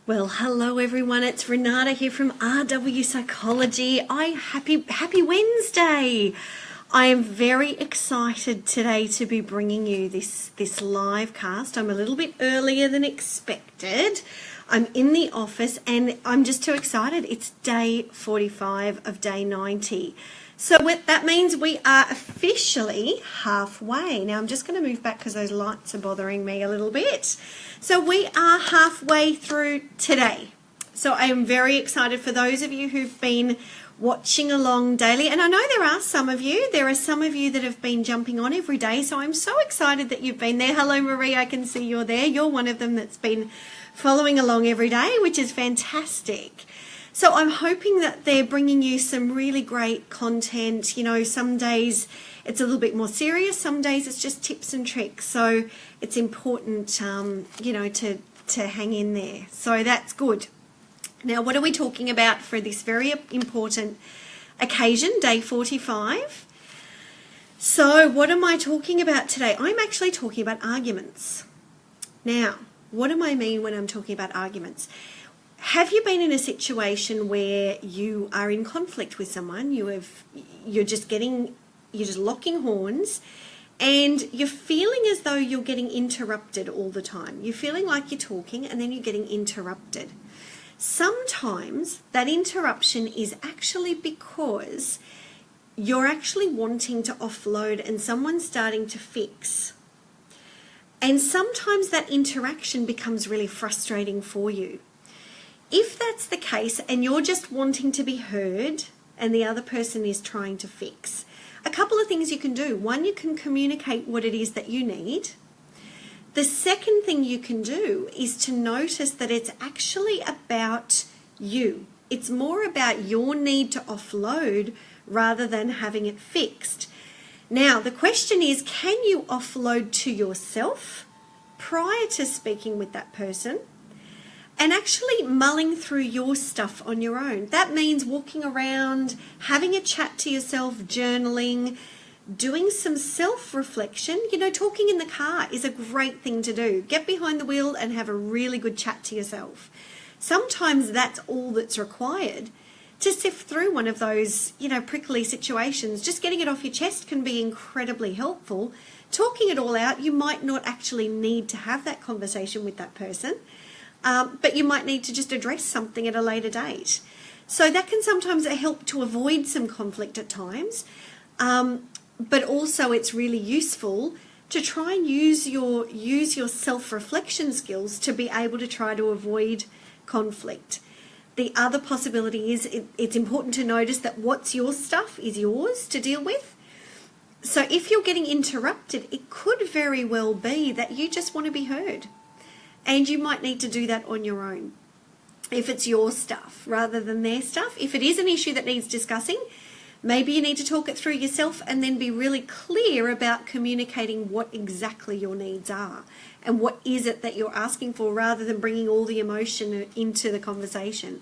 Well, hello everyone. It's Renata here from RWPsychology. Happy Wednesday. I am very excited today to be bringing you this live cast. I'm a little bit earlier than expected. I'm in the office and I'm just too excited. It's day 45 of day 90. So that means we are officially halfway. Now I'm just going to move back because those lights are bothering me a little bit. So we are halfway through today. So I am very excited for those of you who've been watching along daily. And I know there are some of you. There are some of you that have been jumping on every day. So I'm so excited that you've been there. Hello, Marie. I can see you're there. You're one of them that's been following along every day, which is fantastic. So I'm hoping that they're bringing you some really great content. You know, some days it's a little bit more serious. Some days it's just tips and tricks. So it's important, to hang in there. So that's good. Now, what are we talking about for this very important occasion, day 45? So what am I talking about today? I'm actually talking about arguments. Now, what do I mean when I'm talking about arguments? Have you been in a situation where you are in conflict with someone, you're just locking horns, and you're feeling as though you're getting interrupted all the time? You're feeling like you're talking and then you're getting interrupted. Sometimes that interruption is actually because you're actually wanting to offload and someone's starting to fix. And sometimes that interaction becomes really frustrating for you. If that's the case and you're just wanting to be heard and the other person is trying to fix, a couple of things you can do. One, you can communicate what it is that you need. The second thing you can do is to notice that it's actually about you. It's more about your need to offload rather than having it fixed. Now, the question is, can you offload to yourself prior to speaking with that person? And actually mulling through your stuff on your own. That means walking around, having a chat to yourself, journaling, doing some self-reflection. You know, talking in the car is a great thing to do. Get behind the wheel and have a really good chat to yourself. Sometimes that's all that's required to sift through one of those, prickly situations. Just getting it off your chest can be incredibly helpful. Talking it all out, you might not actually need to have that conversation with that person. But you might need to just address something at a later date. So that can sometimes help to avoid some conflict at times. But also it's really useful to try and use your self-reflection skills to be able to try to avoid conflict. The other possibility is it's important to notice that what's your stuff is yours to deal with. So if you're getting interrupted, it could very well be that you just want to be heard. And you might need to do that on your own if it's your stuff rather than their stuff. If it is an issue that needs discussing, maybe you need to talk it through yourself and then be really clear about communicating what exactly your needs are and what is it that you're asking for rather than bringing all the emotion into the conversation.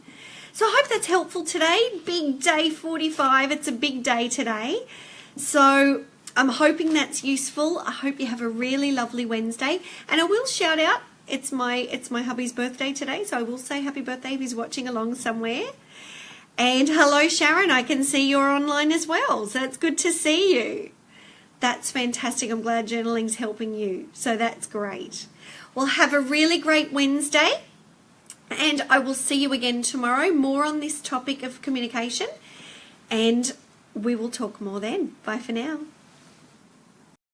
So I hope that's helpful today. Big day 45. It's a big day today. So I'm hoping that's useful. I hope you have a really lovely Wednesday. And I will shout out, it's my hubby's birthday today, so I will say happy birthday if he's watching along somewhere. And hello, Sharon. I can see you're online as well, so it's good to see you. That's fantastic. I'm glad journaling's helping you, so that's great. Well, have a really great Wednesday, and I will see you again tomorrow, more on this topic of communication, and we will talk more then. Bye for now.